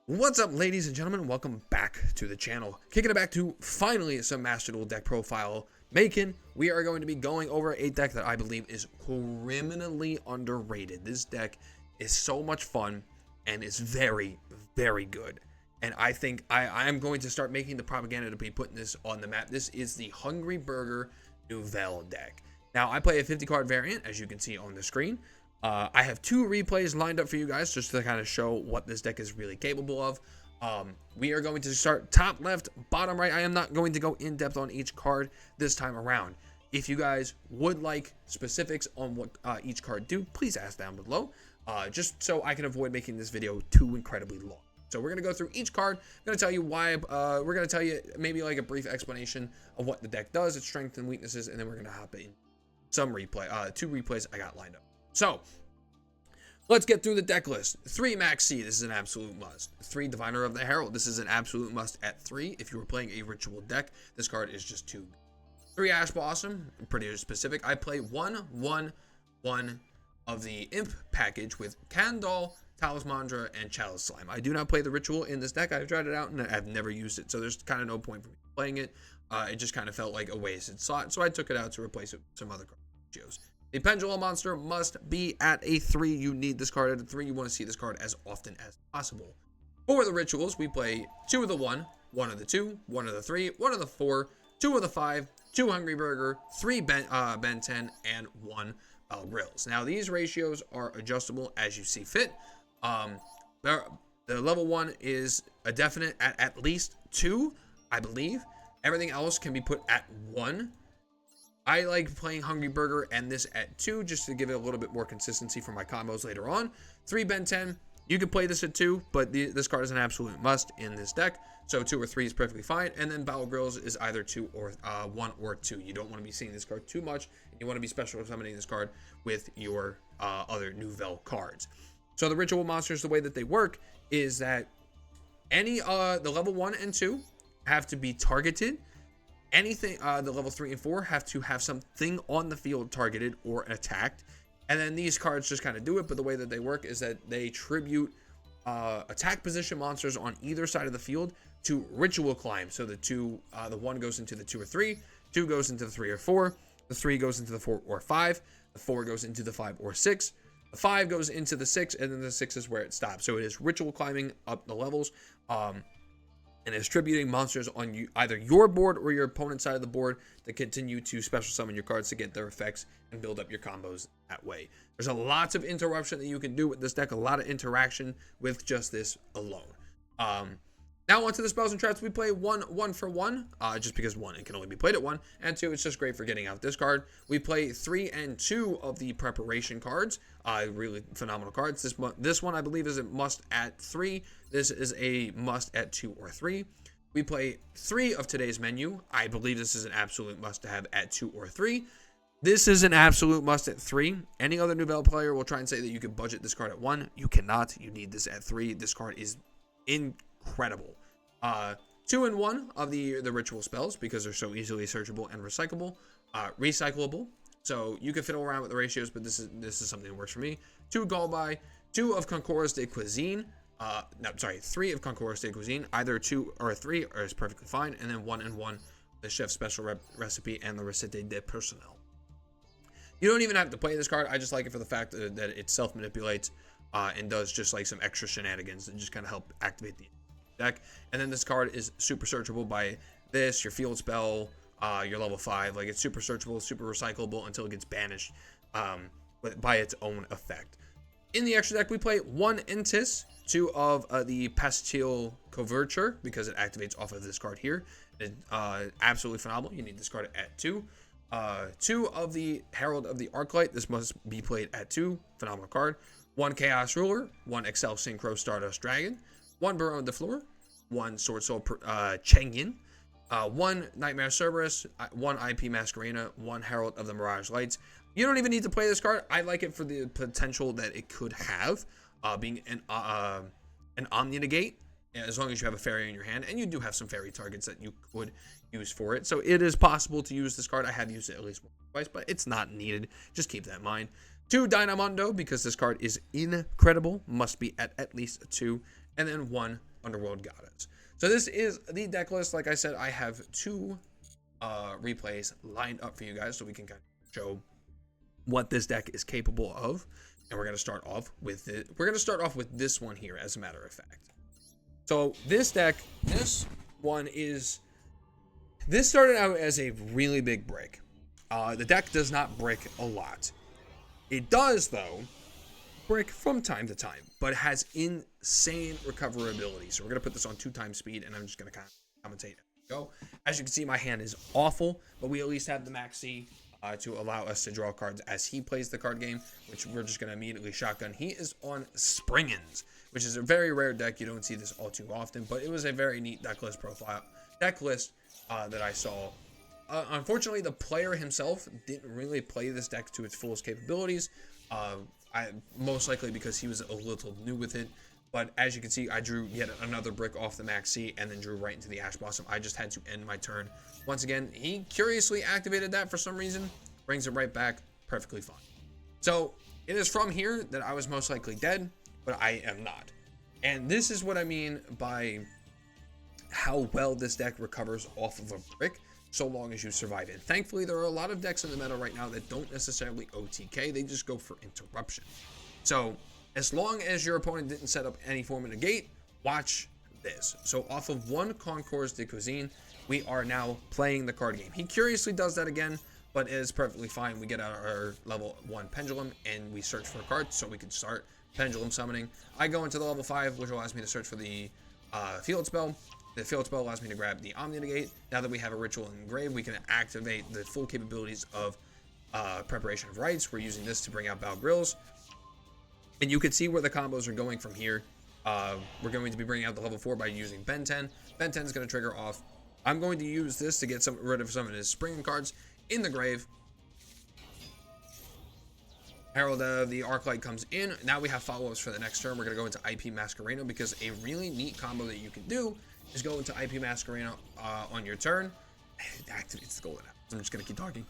What's up, ladies and gentlemen? Welcome back to the channel. Kicking it back to finally some Master Duel deck profile making. We are going to be going over a deck that I believe is criminally underrated. This deck is so much fun and is very, very good. And I think I am going to start making the propaganda to be putting this on the map. This is the Hungry Burger Nouvelle deck. Now, I play a 50 card variant, as you can see on the screen. I have two replays lined up for you guys just to kind of show what this deck is really capable of. We are going to start top left, bottom right. I am not going to go in depth on each card this time around. If you guys would like specifics on what each card do, please ask down below, just so I can avoid making this video too incredibly long. So we're going to go through each card. I'm going to tell you why. We're going to tell you maybe like a brief explanation of what the deck does, its strengths and weaknesses, and then we're going to hop in some replay, two replays I got lined up. So, let's get through the deck list. 3 Max C, this is an absolute must. 3 Diviner of the Herald, this is an absolute must at 3. If you were playing a ritual deck, this card is just too good. 3 Ash Blossom, pretty specific. I play 1/1/1 of the Imp package with Candle, Talismandra, and Chalice Slime. I do not play the ritual in this deck. I've tried it out and I've never used it, so there's kind of no point for me playing it. It just kind of felt like a wasted slot, so I took it out to replace it with some other cards. The Pendulum Monster must be at a 3. You need this card at a 3. You want to see this card as often as possible. For the rituals, we play 2 of the 1, 1 of the 2, 1 of the 3, 1 of the 4, 2 of the 5, 2 Hungry Burger, 3 Ben 10, and 1 Grills. Now, these ratios are adjustable as you see fit. The level 1 is a definite at least 2, I believe. Everything else can be put at 1. I like playing Hungry Burger and this at 2 just to give it a little bit more consistency for my combos later on. 3 Ben 10, you can play this at 2, but this card is an absolute must in this deck. So 2 or 3 is perfectly fine. And then Battle Grills is either 2 or 1 or 2. You don't want to be seeing this card too much. You want to be special summoning this card with your other Nouvelle cards. So the ritual monsters, the way that they work is that any the level 1 and 2 have to be targeted. Anything, the level 3 and 4 have to have something on the field targeted or attacked. And then these cards just kind of do it, but the way that they work is that they tribute attack position monsters on either side of the field to ritual climb. So the 1 goes into the 2 or 3, 2 goes into the 3 or 4, the 3 goes into the 4 or 5, the 4 goes into the 5 or 6, the 5 goes into the 6, and then the 6 is where it stops. So it is ritual climbing up the levels. And is tributing monsters on either your board or your opponent's side of the board to continue to special summon your cards to get their effects and build up your combos that way. There's a lots of interruption that you can do with this deck, a lot of interaction with just this alone. Now onto the spells and traps. We play 1 for 1, just because 1, it can only be played at 1, and 2, it's just great for getting out this card. We play 3 and 2 of the preparation cards, really phenomenal cards. This one I believe is a must at 3. This is a must at 2 or 3. We play 3 of today's menu. I believe this is an absolute must to have at 2 or 3. This is an absolute must at 3. Any other Nouvelle player will try and say that you can budget this card at 1. You cannot. You need this at 3. This card is incredible. 2 and 1 of the ritual spells because they're so easily searchable and recyclable. So you can fiddle around with the ratios, but this is something that works for me. 2 Galbai, 2 of Concours de Cuisine. 3 of Concours de Cuisine. Either 2 or 3 is perfectly fine, and then 1 and 1, the chef's special recipe and the recette de personnel. You don't even have to play this card. I just like it for the fact that it self-manipulates and does just like some extra shenanigans and just kind of help activate the deck. And then this card is super searchable by this, your field spell, your level 5. Like, it's super searchable, super recyclable until it gets banished by its own effect. In the extra deck, we play 1 Intis, 2 of the Pastille Couverture because it activates off of this card here. Absolutely phenomenal. You need this card at 2. 2 of the Herald of the Arclight. This must be played at 2. Phenomenal card. 1 Chaos Ruler, 1 Excel Synchro Stardust Dragon, 1 Baron de Fleur, 1 Sword Soul Chengyin, 1 Nightmare Cerberus, 1 IP Masquerena, 1 Herald of the Mirage Lights. You don't even need to play this card. I like it for the potential that it could have, being an Omni Negate, as long as you have a fairy in your hand, and you do have some fairy targets that you could use for it. So it is possible to use this card. I have used it at least once or twice, but it's not needed. Just keep that in mind. 2 Dynamondo, because this card is incredible, must be at least 2. And then 1 Underworld Goddess. So this is the deck list. Like I said, I have 2 replays lined up for you guys so we can kind of show what this deck is capable of. And we're going to start off with it. We're going to start off with this one here, as a matter of fact. So this deck, this started out as a really big brick. The deck does not brick a lot. It does, though, brick from time to time, but it has insane recoverability. So we're going to put this on 2x speed, and I'm just going to kind of commentate. Go. As you can see, my hand is awful, but we at least have the Max C to allow us to draw cards as he plays the card game, which we're just going to immediately shotgun. He is on Springins, which is a very rare deck. You don't see this all too often, but it was a very neat deck list that I saw. Unfortunately, the player himself didn't really play this deck to its fullest capabilities, most likely because he was a little new with it. But as you can see, I drew yet another brick off the Max C and then drew right into the Ash Blossom. I just had to end my turn. Once again, he curiously activated that for some reason, brings it right back, perfectly fine. So it is from here that I was most likely dead, but I am not. And this is what I mean by how well this deck recovers off of a brick, so long as you survive it. Thankfully, there are a lot of decks in the meta right now that don't necessarily OTK, they just go for interruption. So as long as your opponent didn't set up any form of negate, watch this. So off of 1 Concours de Cuisine, we are now playing the card game. He curiously does that again, but it is perfectly fine. We get out our level 1 Pendulum, and we search for a card so we can start Pendulum summoning. I go into the level 5, which allows me to search for the Field Spell. The Field Spell allows me to grab the Omni Negate. Now that we have a Ritual Engraved, we can activate the full capabilities of Preparation of Rites. We're using this to bring out Balgrills. And you can see where the combos are going from here. We're going to be bringing out the level 4 by using Ben 10. Ben 10 is going to trigger off. I'm going to use this to get rid of some of his Springing cards in the grave. Herald of the Arclight comes in. Now we have follow-ups for the next turn. We're going to go into IP Masquerano because a really neat combo that you can do is go into IP Masquerano on your turn. It activates the golden apple. I'm just going to keep talking.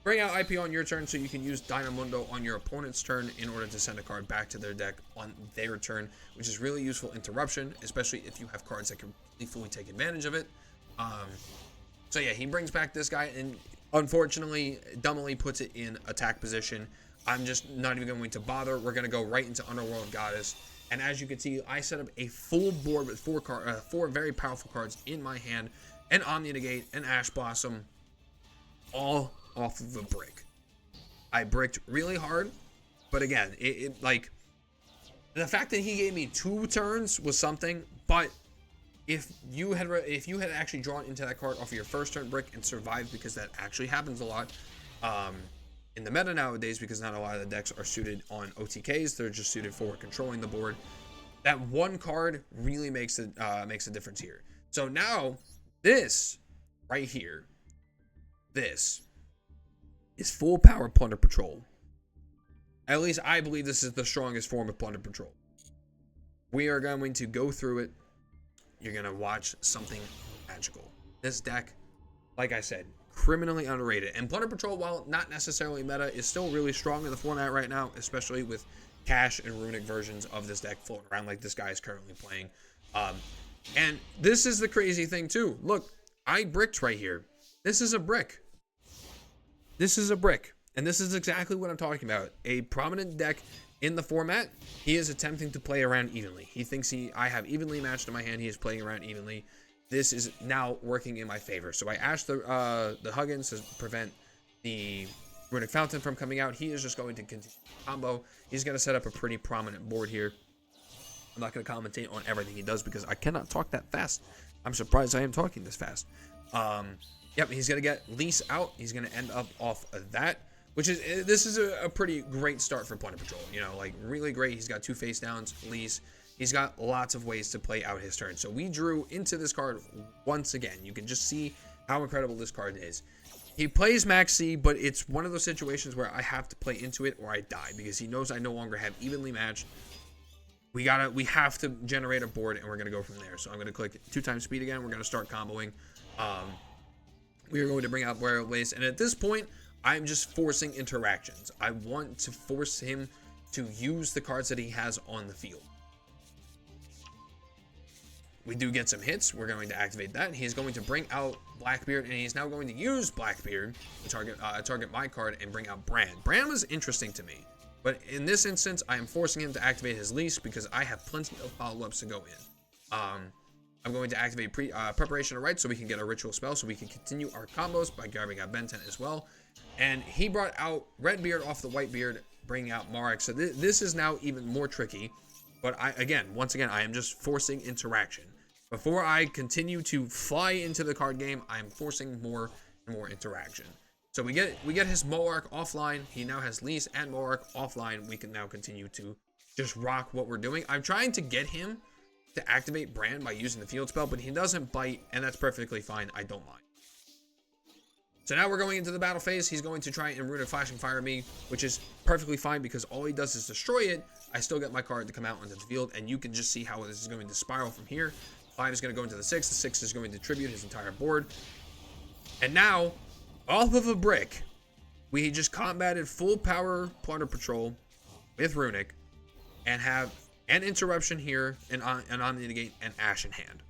Bring out IP on your turn so you can use Dynamundo on your opponent's turn in order to send a card back to their deck on their turn, which is really useful interruption, especially if you have cards that can fully take advantage of it. So yeah, he brings back this guy and unfortunately dumbly puts it in attack position. I'm just not even going to bother. We're going to go right into Underworld Goddess. And as you can see, I set up a full board with 4 very powerful cards in my hand, an Omni Negate, an Ash Blossom, all off of a brick. I bricked really hard, but again, like the fact that he gave me 2 turns was something. But if you had actually drawn into that card off of your first turn brick and survived, because that actually happens a lot in the meta nowadays, because not a lot of the decks are suited on OTKs, they're just suited for controlling the board. That 1 card really makes a difference here. So now this right here, this is full power Plunder Patrol. At least I believe this is the strongest form of Plunder Patrol. We are going to go through it. You're going to watch something magical. This deck, like I said, criminally underrated. And Plunder Patrol, while not necessarily meta, is still really strong in the format right now, especially with Cash and Runic versions of this deck floating around like this guy is currently playing. And this is the crazy thing too. Look, I bricked right here. This is a brick. This is a brick, and this is exactly what I'm talking about. A prominent deck in the format. He is attempting to play around evenly. He thinks I have evenly matched in my hand. He is playing around evenly. This is now working in my favor. So I ashed the Huggins to prevent the Runic Fountain from coming out. He is just going to continue the combo. He's going to set up a pretty prominent board here. I'm not going to commentate on everything he does because I cannot talk that fast. I'm surprised I am talking this fast. Yep, he's going to get Lease out. He's going to end up off of that, this is a pretty great start for Plunder Patrol. You know, like really great. He's got 2 face downs, Lease. He's got lots of ways to play out his turn. So we drew into this card once again. You can just see how incredible this card is. He plays Max C, but it's one of those situations where I have to play into it or I die because he knows I no longer have evenly matched. We have to generate a board and we're going to go from there. So I'm going to click 2x speed again. We're going to start comboing. We are going to bring out Burial Lace, and at this point, I'm just forcing interactions. I want to force him to use the cards that he has on the field. we do get some hits. We're going to activate that. He's going to bring out Blackbeard, and he's now going to use Blackbeard to target my card and bring out Bran. Bran was interesting to me, but in this instance, I am forcing him to activate his leash because I have plenty of follow-ups to go in. I'm going to activate Preparation of Rites so we can get a ritual spell so we can continue our combos by grabbing out Ben 10 as well. And he brought out Redbeard off the Whitebeard, bringing out Marek. So this is now even more tricky. But once again, I am just forcing interaction. Before I continue to fly into the card game, I'm forcing more and more interaction. So we get his Moark offline. He now has Lise and Moark offline. We can now continue to just rock what we're doing. I'm trying to get him to activate Bran by using the field spell, but he doesn't bite, and that's perfectly fine. I don't mind. So now we're going into the battle phase. He's going to try and Rune of Flashing Fire me, which is perfectly fine because all he does is destroy it. I still get my card to come out onto the field, and you can just see how this is going to spiral from here. 5 is going to go into the 6. The 6 is going to tribute his entire board. And now, off of a brick, we just combated full power Plunder Patrol with Runic and have an interruption here, and Omni Negate, and Ash in hand.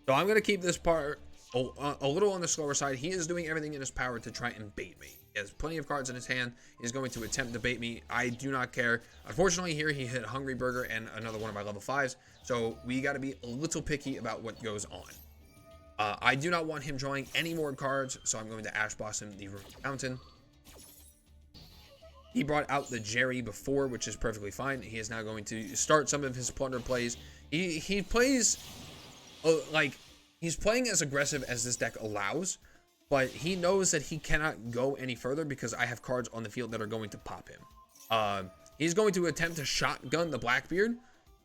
So I'm going to keep this part a little on the slower side. He is doing everything in his power to try and bait me. He has plenty of cards in his hand. He's going to attempt to bait me. I do not care. Unfortunately, here he hit Hungry Burger and another one of my level 5s. So we got to be a little picky about what goes on. I do not want him drawing any more cards, so I'm going to Ash Blossom the Rune Fountain. He brought out the Jerry before, which is perfectly fine. He is now going to start some of his Plunder plays. He plays, he's playing as aggressive as this deck allows, but he knows that he cannot go any further because I have cards on the field that are going to pop him. He's going to attempt to shotgun the Blackbeard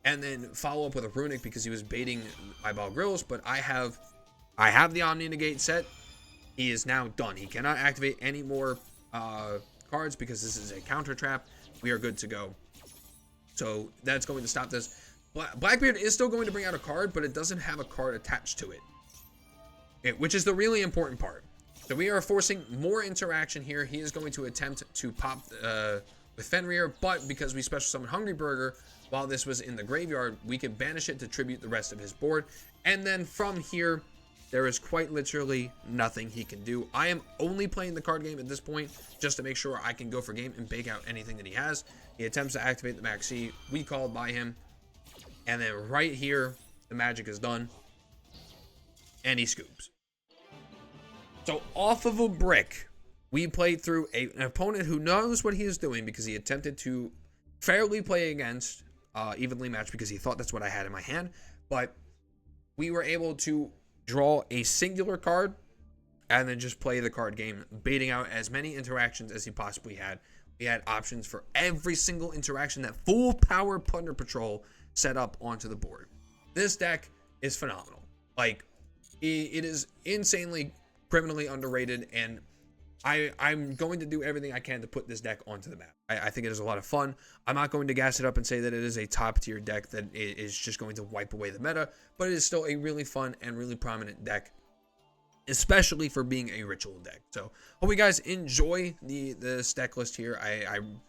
and then follow up with a Runic because he was baiting Eyeball Grills, but I have the Omni Negate set. He is now done. He cannot activate any more cards because this is a counter trap. We are good to go. So that's going to stop this. Blackbeard is still going to bring out a card, but it doesn't have a card attached to it, which is the really important part. So we are forcing more interaction here. He is going to attempt to pop with Fenrir, but because we special summon Hungry Burger while this was in the graveyard, we can banish it to tribute the rest of his board. And then from here, there is quite literally nothing he can do. I am only playing the card game at this point just to make sure I can go for game and bake out anything that he has. He attempts to activate the Maxi. We called by him. And then right here, the magic is done. And he scoops. So off of a brick, we played through an opponent who knows what he is doing because he attempted to fairly play against evenly matched because he thought that's what I had in my hand. But we were able to draw a singular card and then just play the card game, baiting out as many interactions as he possibly had. We had options for every single interaction that full power Plunder Patrol set up onto the board. This deck is phenomenal. Like, it is insanely criminally underrated, and I'm going to do everything I can to put this deck onto the map. I think it is a lot of fun. I'm not going to gas it up and say that it is a top tier deck that is just going to wipe away the meta, but it is still a really fun and really prominent deck, especially for being a ritual deck. So hope you guys enjoy this deck list here. I'm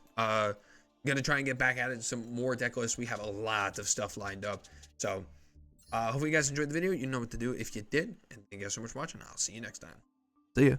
gonna try and get back at it, some more deck lists. We have a lot of stuff lined up. So hope you guys enjoyed the video. You know what to do if you did, and thank you guys so much for watching. I'll see you next time. See ya.